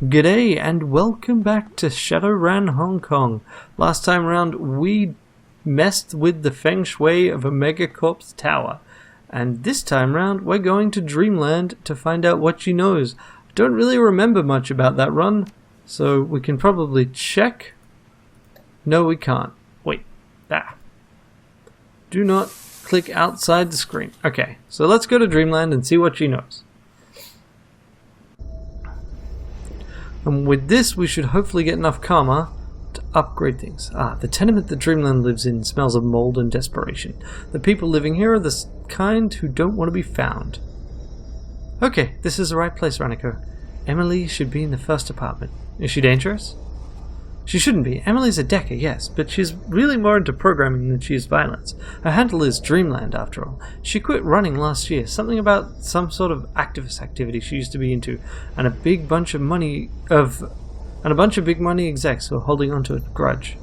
G'day and welcome back to Shadowrun Hong Kong. Last time around we messed with the feng shui of a megacorp's tower. And this time round we're going to Dreamland to find out what she knows. I don't really remember much about that run, so we can probably check. No, we can't. Wait. Ah. Do not click outside the screen. Okay, so let's go to Dreamland and see what she knows. And with this, we should hopefully get enough karma to upgrade things. The tenement that Dreamland lives in smells of mold and desperation. The people living here are the kind who don't want to be found. Okay, this is the right place, Ranneko. Emily should be in the first apartment. Is she dangerous? She shouldn't be. Emily's a Decker, yes, but she's really more into programming than she is violence. Her handle is Dreamland, after all. She quit running last year, something about some sort of activist activity she used to be into, and a bunch of big money execs who are holding onto a grudge.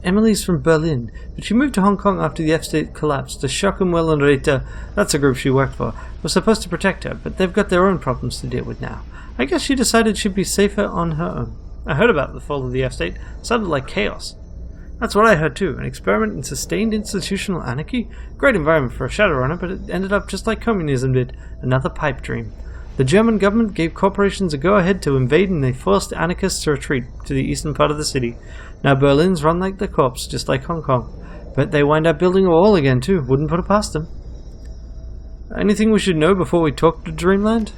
Emily's from Berlin, but she moved to Hong Kong after the F-State collapsed. The Shadowrun, that's a group she worked for, was supposed to protect her, but they've got their own problems to deal with now. I guess she decided she'd be safer on her own. I heard about the fall of the F-State. Sounded like chaos. That's what I heard too. An experiment in sustained institutional anarchy? Great environment for a Shadowrunner, but it ended up just like communism did. Another pipe dream. The German government gave corporations a go-ahead to invade, and they forced anarchists to retreat to the eastern part of the city. Now Berlin's run like the corpse, just like Hong Kong. But they wind up building a wall again too. Wouldn't put it past them. Anything we should know before we talk to Dreamland?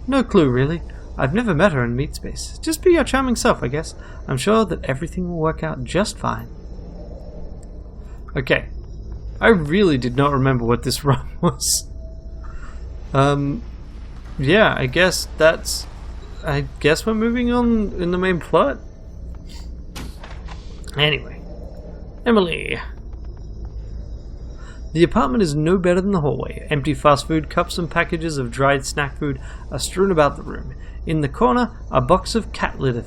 No clue, really. I've never met her in meat space. Just be your charming self, I guess. I'm sure that everything will work out just fine. Okay. I really did not remember what this run was. Yeah, I guess we're moving on in the main plot. Anyway. Emily. The apartment is no better than the hallway. Empty fast food cups and packages of dried snack food are strewn about the room. In the corner, a box of cat litter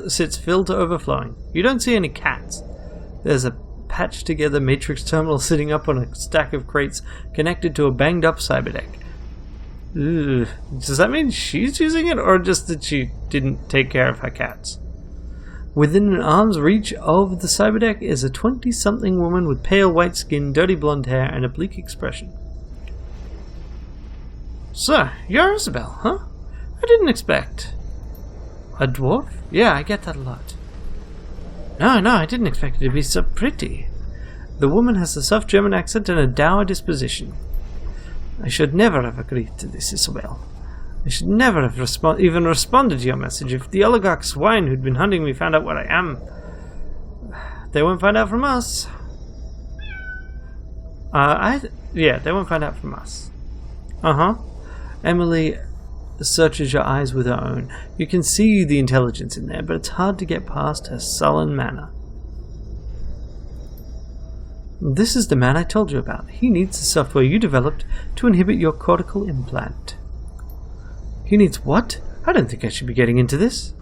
sits filled to overflowing. You don't see any cats. There's a patched together matrix terminal sitting up on a stack of crates connected to a banged up cyberdeck. Ugh. Does that mean she's using it, or just that she didn't take care of her cats? Within an arm's reach of the cyberdeck is a 20-something woman with pale white skin, dirty blonde hair, and a bleak expression. So, you're Isabel, huh? I didn't expect. A dwarf? Yeah, I get that a lot. No, I didn't expect it to be so pretty. The woman has a soft German accent and a dour disposition. I should never have agreed to this, Isabel. I should never have even responded to your message. If the oligarch swine who'd been hunting me found out what I am, they won't find out from us. Yeah, they won't find out from us. Emily searches your eyes with her own. You can see the intelligence in there, but it's hard to get past her sullen manner. This is the man I told you about. He needs the software you developed to inhibit your cortical implant. He needs what? I don't think I should be getting into this.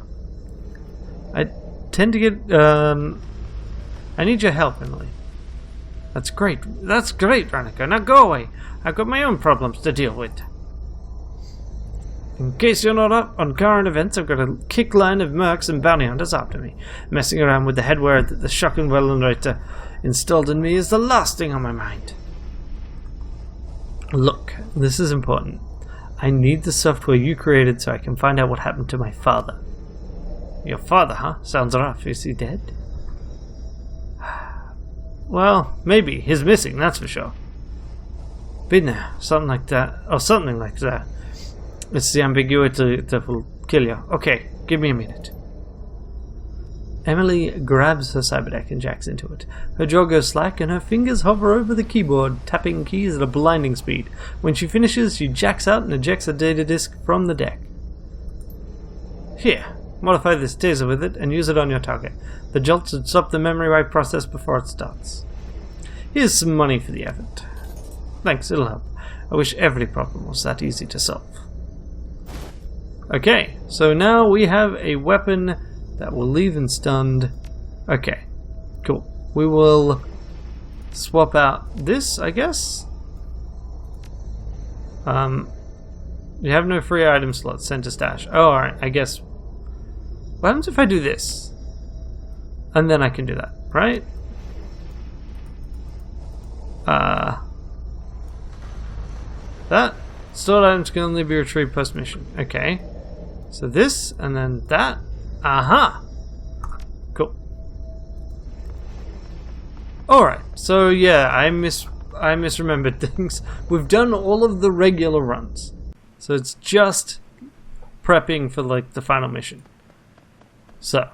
I tend to get... I need your help, Emily. That's great. That's great, Ranneko. Now go away. I've got my own problems to deal with. In case you're not up on current events, I've got a kick line of mercs and bounty hunters after me. Messing around with the headwear that the Shadowrun installed in me is the last thing on my mind. Look, this is important. I need the software you created so I can find out what happened to my father. Your father, huh? Sounds rough. Is he dead? Well, maybe. He's missing, that's for sure. Been there. Something like that. Or something like that. It's the ambiguity that will kill you. Okay, give me a minute. Emily grabs her cyberdeck and jacks into it. Her jaw goes slack and her fingers hover over the keyboard, tapping keys at a blinding speed. When she finishes, she jacks out and ejects a data disk from the deck. Here, modify this taser with it and use it on your target. The jolt should stop the memory wipe process before it starts. Here's some money for the effort. Thanks, it'll help. I wish every problem was that easy to solve. Okay, so now we have a weapon that will leave them stunned. Okay, cool. We will swap out this, I guess. You have no free item slots. Sent to stash. Oh, alright. I guess. What happens if I do this? And then I can do that, right? That. Stored items can only be retrieved post-mission. Okay. So this, and then that. Aha! Cool. Alright, so yeah, I misremembered things. We've done all of the regular runs. So it's just prepping for like the final mission. So,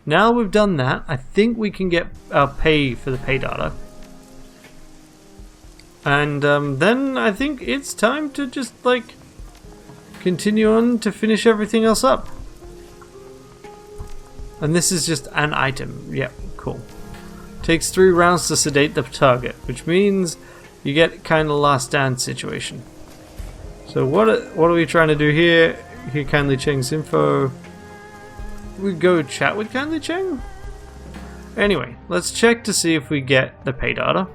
now we've done that, I think we can get our pay for the pay data. And then I think it's time to just like continue on to finish everything else up. And this is just an item. Yep, cool. Takes 3 rounds to sedate the target, which means you get kind of last dance situation. So what are we trying to do here? Here, Kindly Cheng's info. We go chat with Kindly Cheng? Anyway, let's check to see if we get the pay data.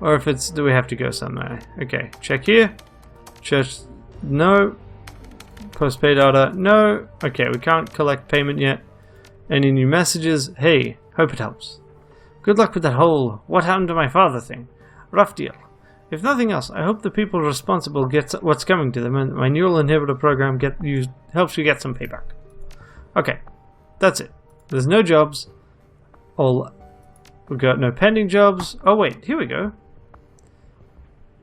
Or if it's, do we have to go somewhere? Okay, check here. Church, no. Post pay data, no. Okay, we can't collect payment yet. Any new messages? Hey, hope it helps. Good luck with that whole what happened to my father thing. Rough deal. If nothing else, I hope the people responsible get what's coming to them, and my neural inhibitor program helps you get some payback. Okay, that's it. There's no jobs. We've got no pending jobs. Oh wait, here we go.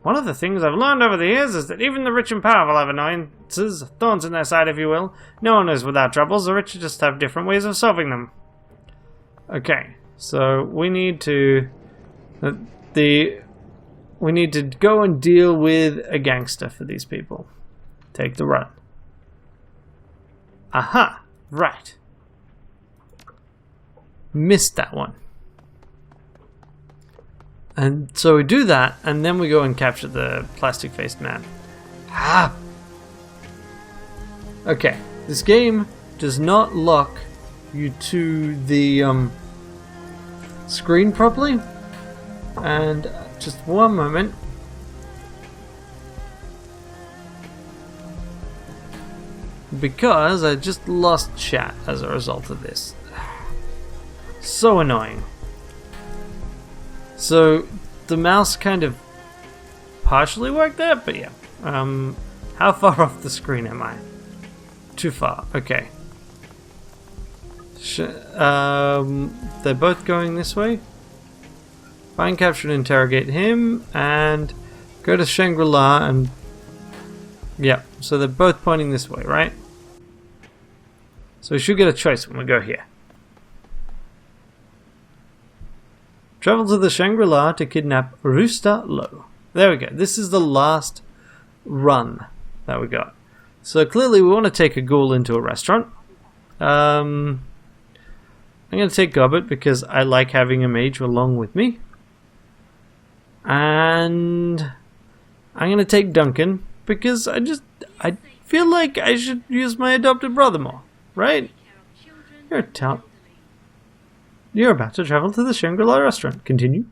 One of the things I've learned over the years is that even the rich and powerful have annoyances, thorns in their side if you will. No one is without troubles, the rich just have different ways of solving them. Okay, so we need to we need to go and deal with a gangster for these people. Take the run. Aha, right. Missed that one. And so we do that, and then we go and capture the plastic-faced man. Ah! Okay, this game does not lock you to the screen properly. And just one moment. Because I just lost chat as a result of this. So annoying. So the mouse kind of partially worked there, but yeah. How far off the screen am I? Too far. Okay. They're both going this way. Find, capture, and interrogate him, and go to Shangri-La, and yeah. So they're both pointing this way, right? So we should get a choice when we go here. Travel to the Shangri-La to kidnap Rooster Low. There we go. This is the last run that we got. So clearly we want to take a ghoul into a restaurant. I'm going to take Gobbet because I like having a mage along with me. And I'm going to take Duncan because I feel like I should use my adopted brother more. Right? You're about to travel to the Shangri-La restaurant. Continue.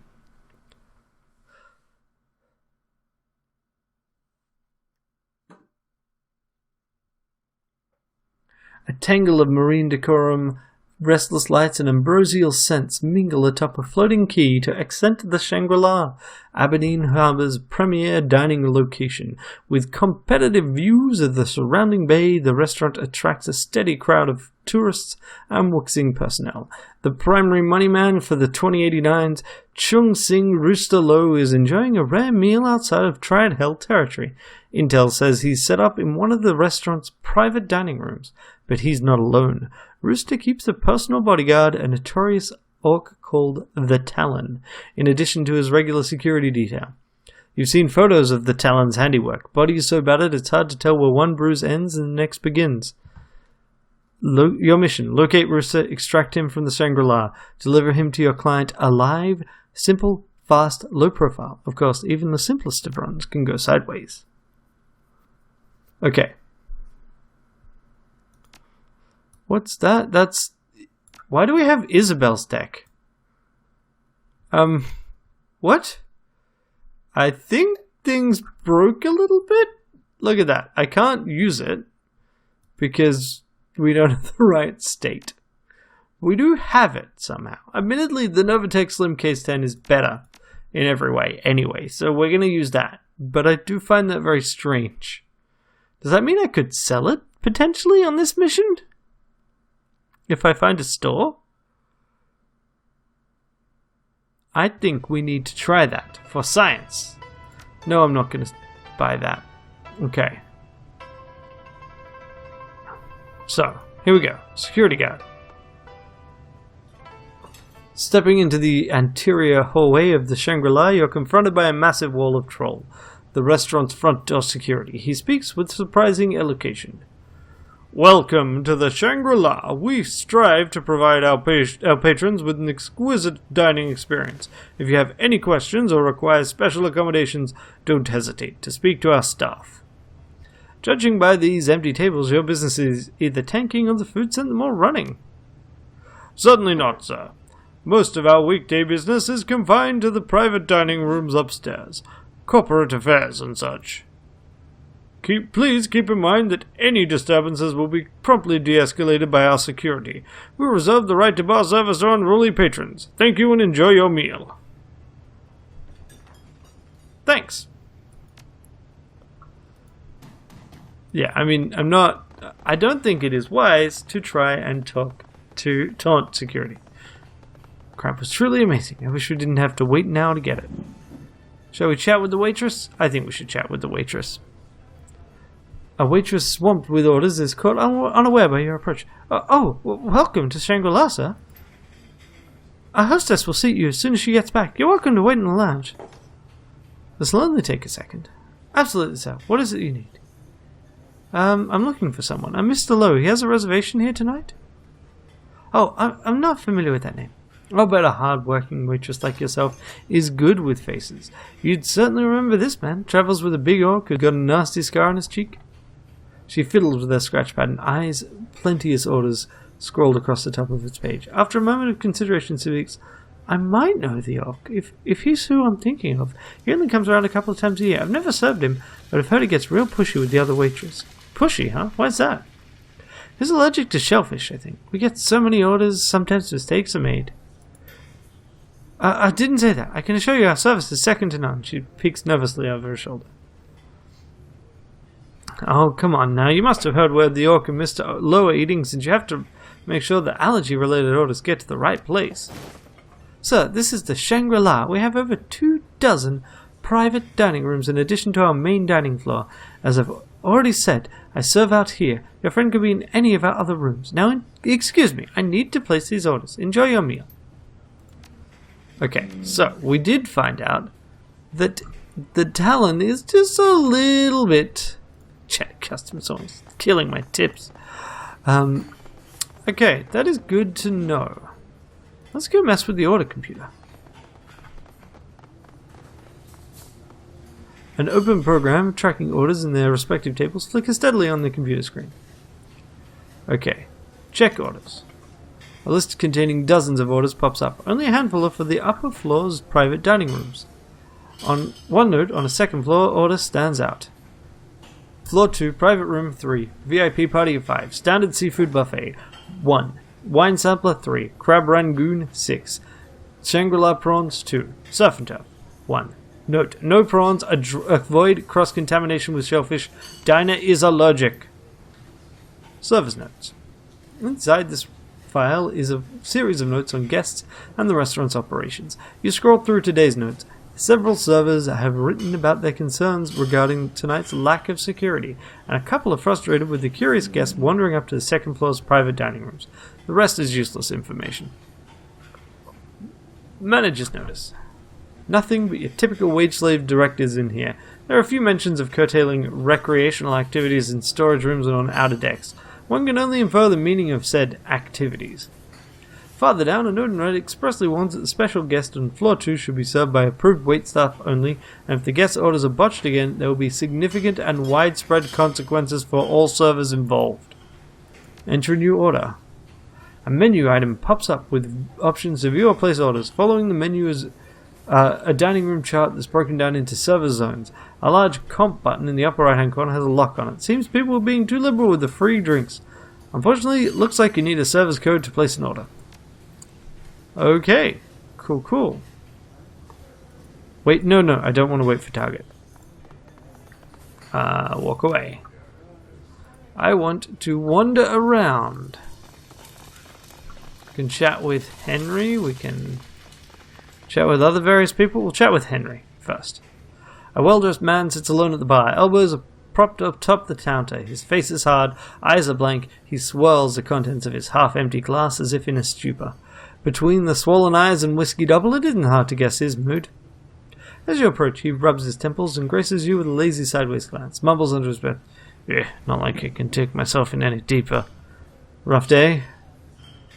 A tangle of marine decorum, restless lights, and ambrosial scents mingle atop a floating quay to accent the Shangri-La, Aberdeen Harbour's premier dining location. With competitive views of the surrounding bay, the restaurant attracts a steady crowd of tourists and Wuxing personnel. The primary moneyman for the 2089's Chung Sing Rooster Low is enjoying a rare meal outside of Triad Hell territory. Intel says he's set up in one of the restaurant's private dining rooms, but he's not alone. Rooster keeps a personal bodyguard, a notorious orc called the Talon, in addition to his regular security detail. You've seen photos of the Talon's handiwork. Body is so battered it's hard to tell where one bruise ends and the next begins. Your mission: locate Rooster, extract him from the Shangri-La, deliver him to your client alive, simple, fast, low profile. Of course, even the simplest of runs can go sideways. Okay. What's that? That's... Why do we have Isabel's deck? What? I think things broke a little bit. Look at that. I can't use it because we don't have the right state. We do have it somehow. Admittedly, the Novatech Slim Case 10 is better in every way anyway, so we're going to use that. But I do find that very strange. Does that mean I could sell it, potentially, on this mission? If I find a store? I think we need to try that for science. No, I'm not going to buy that. Okay. So, here we go. Security guard. Stepping into the anterior hallway of the Shangri-La, you're confronted by a massive wall of troll, the restaurant's front door security. He speaks with surprising elocution. Welcome to the Shangri-La. We strive to provide our patrons with an exquisite dining experience. If you have any questions or require special accommodations, don't hesitate to speak to our staff. Judging by these empty tables, your business is either tanking or the food center more running. Certainly not, sir. Most of our weekday business is confined to the private dining rooms upstairs, corporate affairs and such. Please keep in mind that any disturbances will be promptly de-escalated by our security. We reserve the right to bar service or unruly patrons. Thank you and enjoy your meal. Thanks. Yeah, I mean, I don't think it is wise to try and taunt security. Crap was truly amazing. I wish we didn't have to wait now to get it. Shall we chat with the waitress? I think we should chat with the waitress. A waitress swamped with orders is caught unaware by your approach. Welcome to Shangri-La, sir. Our hostess will seat you as soon as she gets back. You're welcome to wait in the lounge. This will only take a second. Absolutely, sir. What is it you need? I'm looking for someone. Mr. Lowe. He has a reservation here tonight? Oh, I'm not familiar with that name. I'll bet a hard-working waitress like yourself is good with faces. You'd certainly remember this man. Travels with a big orc who got a nasty scar on his cheek. She fiddles with her scratch pad and eyes plenteous orders scrolled across the top of its page. After a moment of consideration, she speaks. I might know the orc, if he's who I'm thinking of. He only comes around a couple of times a year. I've never served him, but I've heard he gets real pushy with the other waitress. Pushy, huh? Why's that? He's allergic to shellfish, I think. We get so many orders, sometimes mistakes are made. I didn't say that. I can assure you our service is second to none. She peeks nervously over her shoulder. Oh, come on now. You must have heard word the orc and Mr. Lowe are eating, since you have to make sure the allergy-related orders get to the right place. Sir, this is the Shangri-La. We have over 24 private dining rooms in addition to our main dining floor. As I've already said, I serve out here. Your friend could be in any of our other rooms. Now, excuse me. I need to place these orders. Enjoy your meal. Okay, so we did find out that the Talon is just a little bit... Chat custom songs, killing my tips. Okay, that is good to know. Let's go mess with the order computer. An open program tracking orders in their respective tables flickers steadily on the computer screen. Okay, check orders. A list containing dozens of orders pops up. Only a handful are for the upper floor's private dining rooms. On one note, on a second floor, order stands out. Floor 2, private room 3, VIP party of 5, standard seafood buffet 1, wine sampler 3, crab rangoon 6, Shangri-La prawns 2, surf and turf 1. Note, no prawns, avoid cross-contamination with shellfish, diner is allergic. Service notes. Inside this file is a series of notes on guests and the restaurant's operations. You scroll through today's notes. Several servers have written about their concerns regarding tonight's lack of security, and a couple are frustrated with the curious guests wandering up to the second floor's private dining rooms. The rest is useless information. Manager's notice. Nothing but your typical wage slave directives in here. There are a few mentions of curtailing recreational activities in storage rooms and on outer decks. One can only infer the meaning of said activities. Farther down, a note in red expressly warns that the special guest on floor 2 should be served by approved waitstaff only, and if the guest's orders are botched again, there will be significant and widespread consequences for all servers involved. Enter a new order. A menu item pops up with options to view or place orders. Following the menu is A dining room chart that's broken down into server zones. A large comp button in the upper right hand corner has a lock on it. Seems people are being too liberal with the free drinks. Unfortunately, it looks like you need a server's code to place an order. Okay. Cool. Wait, no, I don't want to wait for target. Walk away. I want to wander around. We can chat with Henry, we can chat with other various people. We'll chat with Henry first. A well-dressed man sits alone at the bar. Elbows are propped up top the counter. His face is hard, eyes are blank. He swirls the contents of his half-empty glass as if in a stupor. Between the swollen eyes and whiskey double, it isn't hard to guess his mood. As you approach, he rubs his temples and graces you with a lazy sideways glance. Mumbles under his breath, "Yeah, not like I can take myself in any deeper. Rough day?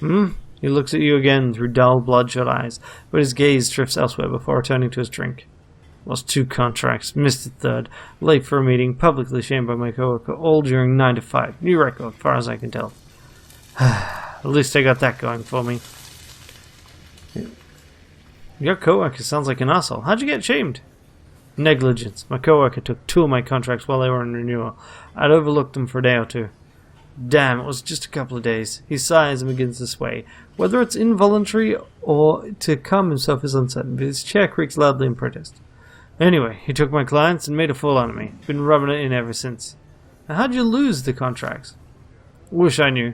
He looks at you again through dull, bloodshot eyes, but his gaze drifts elsewhere before returning to his drink. Lost 2 contracts, missed the third, late for a meeting, publicly shamed by my coworker, all during 9 to 5. New record, far as I can tell. At least I got that going for me." Your coworker sounds like an asshole. How'd you get shamed? Negligence. My coworker took 2 of my contracts while they were on renewal. I'd overlooked them for a day or 2. Damn, it was just a couple of days. He sighs and begins to sway. Whether it's involuntary or to calm himself is uncertain, but his chair creaks loudly in protest. Anyway, he took my clients and made a fool out of me. Been rubbing it in ever since. Now, how'd you lose the contracts? Wish I knew.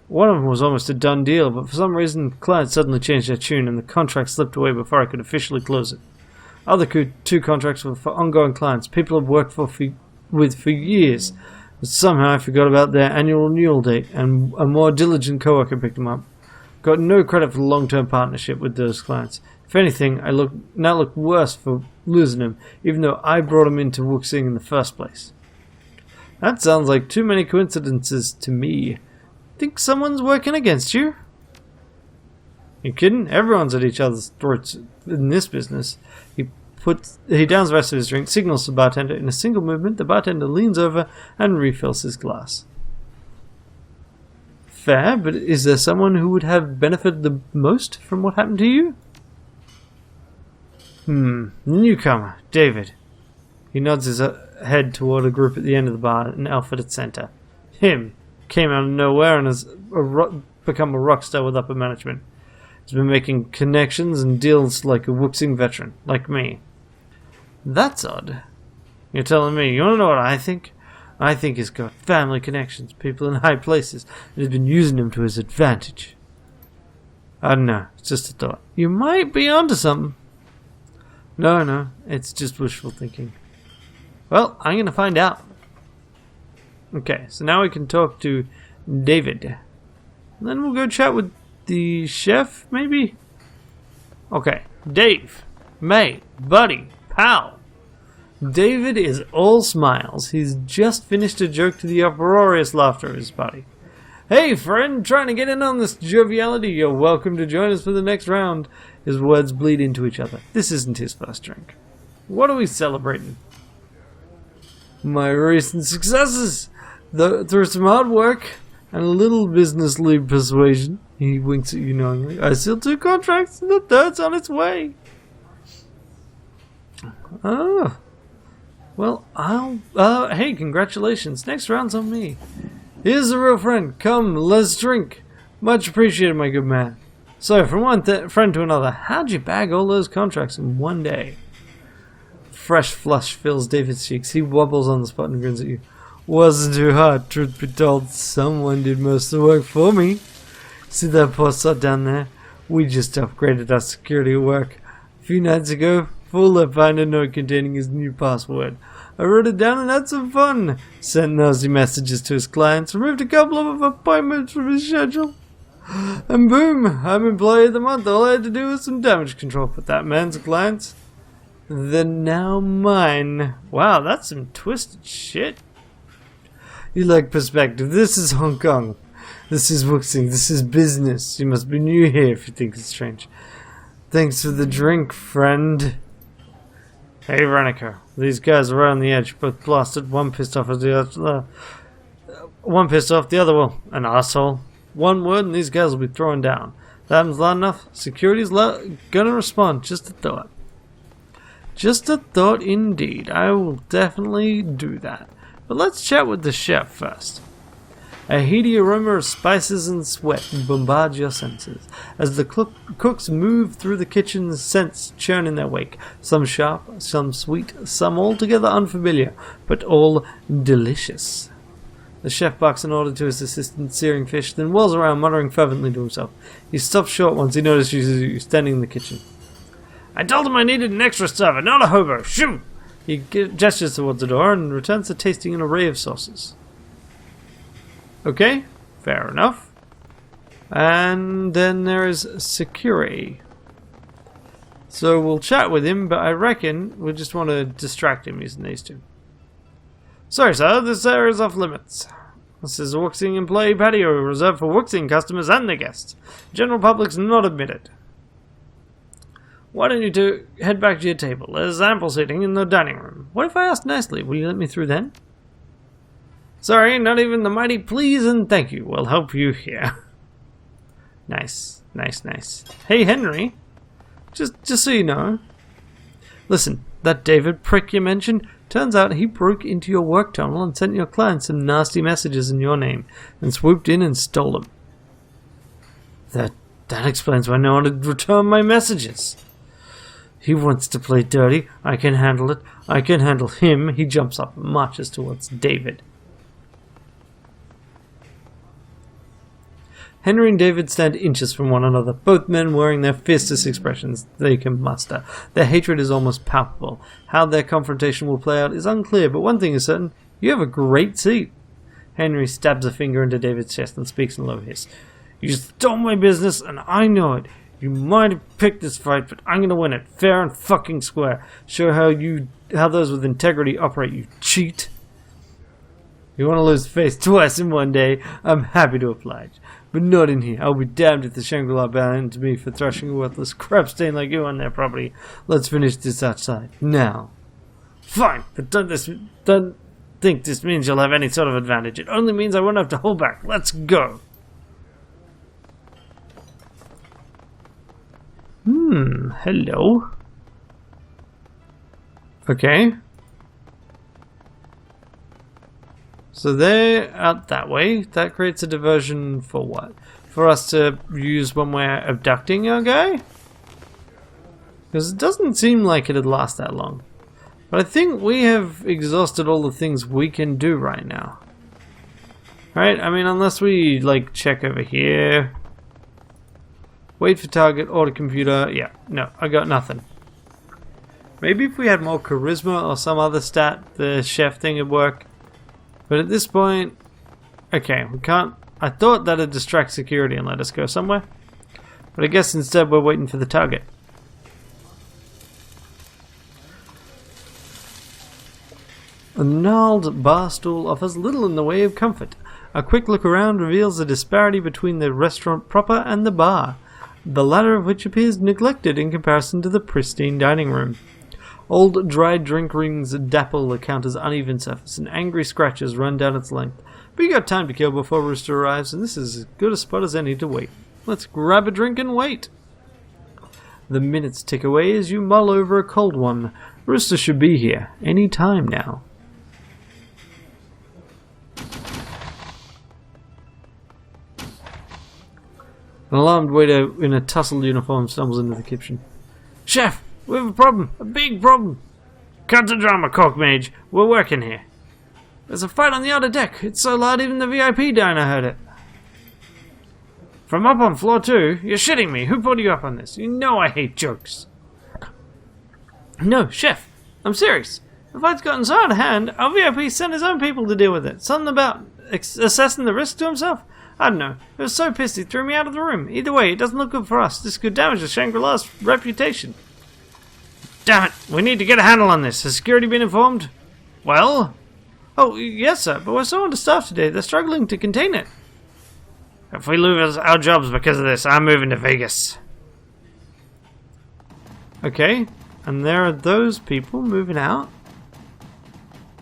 One of them was almost a done deal, but for some reason, clients suddenly changed their tune and the contract slipped away before I could officially close it. Other 2 contracts were for ongoing clients, people I've worked with for years, but somehow I forgot about their annual renewal date, and a more diligent coworker picked them up. Got no credit for the long-term partnership with those clients. If anything, I now look worse for losing them, even though I brought them into Wuxing in the first place. That sounds like too many coincidences to me. Think someone's working against you? You kidding? Everyone's at each other's throats in this business. He downs the rest of his drink, signals to the bartender. In a single movement, the bartender leans over and refills his glass. Fair, but is there someone who would have benefited the most from what happened to you? Newcomer, David. He nods his head toward a group at the end of the bar, an elf at its center. Him. Came out of nowhere and has become a rock star with upper management. He's been making connections and deals like a Wuxing veteran, like me. That's odd. You're telling me. You want to know what I think? I think he's got family connections, people in high places, and he's been using them to his advantage. I don't know. It's just a thought. You might be onto something. No, it's just wishful thinking. Well, I'm going to find out. Okay, so now we can talk to David. And then we'll go chat with the chef, maybe? Okay, Dave, mate, buddy, pal. David is all smiles. He's just finished a joke to the uproarious laughter of his buddy. Hey, friend, trying to get in on this joviality? You're welcome to join us for the next round. His words bleed into each other. This isn't his first drink. What are we celebrating? My recent successes! Through some hard work and a little business league persuasion, he winks at you knowingly, I sealed 2 contracts and the third's on its way. Oh. Well, hey, congratulations. Next round's on me. Here's a real friend. Come, let's drink. Much appreciated, my good man. So, from one friend to another, how'd you bag all those contracts in one day? Fresh flush fills David's cheeks. He wobbles on the spot and grins at you. Wasn't too hard, truth be told. Someone did most of the work for me. See that poor sod down there? We just upgraded our security at work. A few nights ago, fool left behind a note containing his new password. I wrote it down and had some fun. Sent nasty messages to his clients, removed a couple of appointments from his schedule. And boom, I'm employee of the month. All I had to do was some damage control. Put that man's clients. They're now mine. Wow, that's some twisted shit. You lack perspective. This is Hong Kong. This is Wuxing. This is business. You must be new here if you think it's strange. Thanks for the drink, friend. Hey, Ranneko. These guys are right on the edge, both blasted. One pissed off as the other. One pissed off, the other, well, an asshole. One word and these guys will be thrown down. That happens loud enough. Security's gonna respond. Just a thought. Just a thought indeed. I will definitely do that. But let's chat with the chef first. A heady aroma of spices and sweat bombards your senses as the cooks move through the kitchen, scents churn in their wake. Some sharp, some sweet, some altogether unfamiliar, but all delicious. The chef barks an order to his assistant, searing fish, then whirls around, muttering fervently to himself. He stops short once he notices you standing in the kitchen. I told him I needed an extra server, not a hobo. Shoo! He gestures towards the door and returns to tasting an array of sauces. Okay, fair enough. And then there is security. So we'll chat with him, but I reckon we'll just want to distract him using these two. Sorry, sir, this area is off limits. This is a Wuxing employee patio reserved for Wuxing customers and their guests. General public's not admitted. Why don't you two head back to your table? There's ample seating in the dining room. What if I asked nicely? Will you let me through then? Sorry, not even the mighty please and thank you will help you here. Nice, nice, nice. Hey, Henry. Just so you know. Listen, that David prick you mentioned, turns out he broke into your work tunnel and sent your client some nasty messages in your name, and swooped in and stole them. That explains why no one had returned my messages. He wants to play dirty. I can handle it. I can handle him. He jumps up and marches towards David. Henry and David stand inches from one another, both men wearing their fiercest expressions they can muster. Their hatred is almost palpable. How their confrontation will play out is unclear, but one thing is certain, you have a great seat. Henry stabs a finger into David's chest and speaks in a low hiss. You stole my business, and I know it. You might have picked this fight, but I'm gonna win it, fair and fucking square. Show how those with integrity operate, you cheat. You want to lose face twice in one day? I'm happy to oblige. But not in here. I'll be damned if the Shangri-La banned me for thrashing a worthless crap stain like you on their property. Let's finish this outside. Now. Fine, but don't think this means you'll have any sort of advantage. It only means I won't have to hold back. Let's go. Hello. Okay. So they're out that way. That creates a diversion for what? For us to use when we're abducting our guy? Because it doesn't seem like it'd last that long. But I think we have exhausted all the things we can do right now. Right? I mean, unless we, like, check over here. Wait for target, order computer. Yeah, no, I got nothing. Maybe if we had more charisma or some other stat, the chef thing would work. But at this point, okay, we can't. I thought that'd distract security and let us go somewhere. But I guess instead we're waiting for the target. A gnarled bar stool offers little in the way of comfort. A quick look around reveals the disparity between the restaurant proper and the bar, the latter of which appears neglected in comparison to the pristine dining room. Old dried drink rings dapple the counter's uneven surface, and angry scratches run down its length. But you got time to kill before Rooster arrives, and this is as good a spot as any to wait. Let's grab a drink and wait. The minutes tick away as you mull over a cold one. Rooster should be here any time now. An alarmed waiter in a tousled uniform stumbles into the kitchen. Chef! We have a problem. A big problem. Cut the drama, Cork Mage. We're working here. There's a fight on the outer deck. It's so loud even the VIP diner heard it. From up on floor 2? You're shitting me. Who put you up on this? You know I hate jokes. No, Chef. I'm serious. The fight's gotten so out of hand, our VIP sent his own people to deal with it. Something about assessing the risk to himself? I don't know. He was so pissed he threw me out of the room. Either way, it doesn't look good for us. This could damage the Shangri-La's reputation. Damn it! We need to get a handle on this. Has security been informed? Well? Oh, yes, sir, but we're so understaffed today, they're struggling to contain it. If we lose our jobs because of this, I'm moving to Vegas. Okay, and there are those people moving out.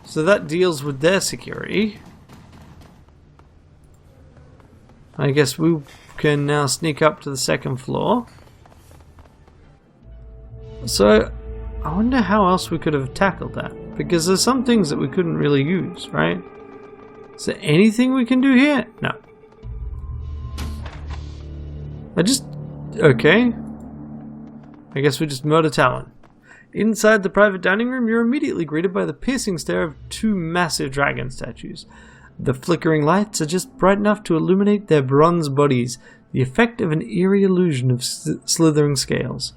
So that deals with their security. I guess we can now sneak up to the second floor. So, I wonder how else we could have tackled that. Because there's some things that we couldn't really use, right? Is there anything we can do here? No. Okay. I guess we just murder Talon. Inside the private dining room, you're immediately greeted by the piercing stare of two massive dragon statues. The flickering lights are just bright enough to illuminate their bronze bodies, the effect of an eerie illusion of slithering scales.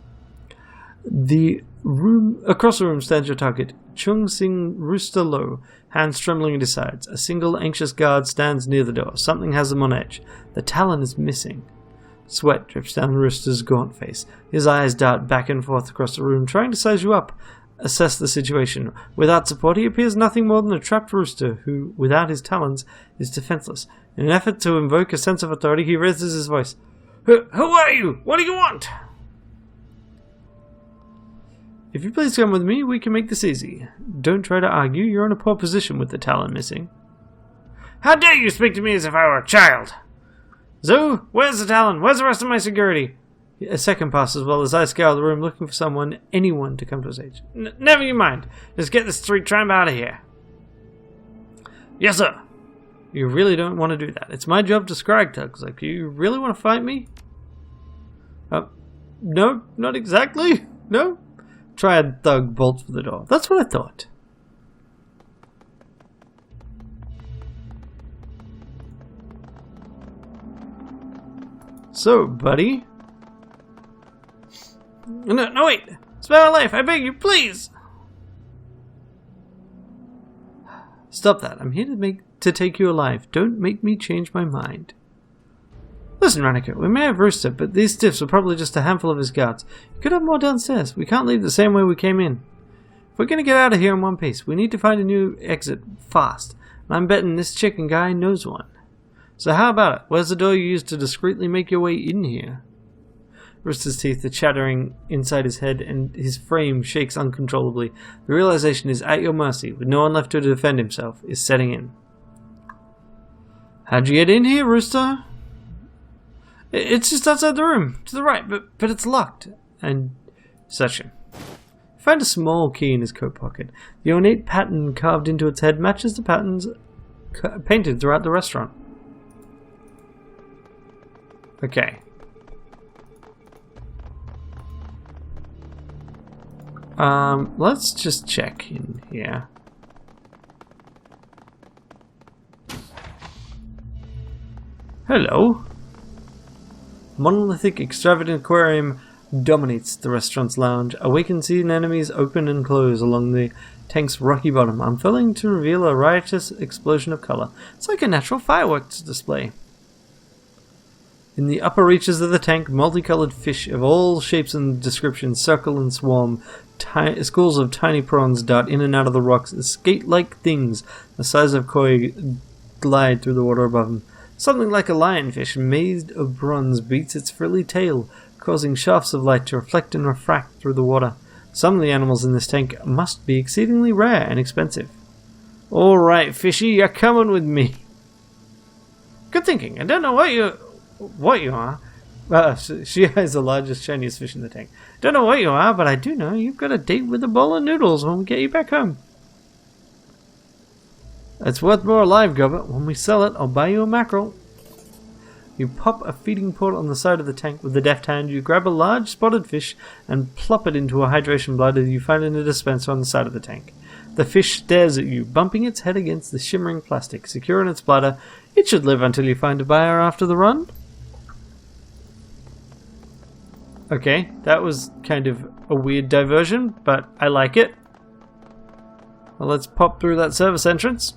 Across the room stands your target, Chung Sing Rooster Low, hands trembling at his sides. A single anxious guard stands near the door. Something has them on edge. The Talon is missing. Sweat drips down the Rooster's gaunt face. His eyes dart back and forth across the room, trying to size you up, assess the situation. Without support, he appears nothing more than a trapped rooster who, without his talons, is defenseless. In an effort to invoke a sense of authority, he raises his voice. Who are you? What do you want? If you please come with me, we can make this easy. Don't try to argue. You're in a poor position with the Talon missing. How dare you speak to me as if I were a child? Zoe, where's the Talon? Where's the rest of my security? A second passes while his eyes scour the room looking for anyone to come to his aid. Never you mind. Just get this street tramp out of here. Yes, sir. You really don't want to do that. It's my job to scrag thugs like you. You really want to fight me? No, not exactly. No? Triad thug bolts for the door. That's what I thought. So, buddy. No, wait! Spare my life, I beg you, please! Stop that. I'm here to take you alive. Don't make me change my mind. Listen, Ranneko, we may have Rooster, but these stiffs are probably just a handful of his guards. You could have more downstairs. We can't leave the same way we came in. If we're going to get out of here in one piece, we need to find a new exit fast. And I'm betting this chicken guy knows one. So how about it? Where's the door you used to discreetly make your way in here? Rooster's teeth are chattering inside his head, and his frame shakes uncontrollably. The realization is at your mercy, with no one left to defend himself, is setting in. How'd you get in here, Rooster? It's just outside the room, to the right, but it's locked. And search him. Find a small key in his coat pocket. The ornate pattern carved into its head matches the patterns painted throughout the restaurant. Okay. Let's just check in here. Hello. Monolithic, extravagant aquarium dominates the restaurant's lounge. Awakened sea anemones open and close along the tank's rocky bottom, unfurling to reveal a riotous explosion of color. It's like a natural fireworks display. In the upper reaches of the tank, multicolored fish of all shapes and descriptions circle and swarm. Schools of tiny prawns dart in and out of the rocks. Skate-like things the size of koi glide through the water above them. Something like a lionfish made of bronze beats its frilly tail, causing shafts of light to reflect and refract through the water. Some of the animals in this tank must be exceedingly rare and expensive. Alright, fishy, you're coming with me. Good thinking. I don't know what you are. She has the largest, shiniest fish in the tank. Don't know what you are, but I do know you've got a date with a bowl of noodles when we get you back home. It's worth more alive, Gobert. When we sell it, I'll buy you a mackerel. You pop a feeding port on the side of the tank with the deft hand. You grab a large spotted fish and plop it into a hydration bladder you find in a dispenser on the side of the tank. The fish stares at you, bumping its head against the shimmering plastic. Secure in its bladder, it should live until you find a buyer after the run. Okay, that was kind of a weird diversion, but I like it. Well, let's pop through that service entrance.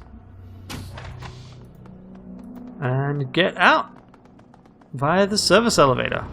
And get out via the service elevator.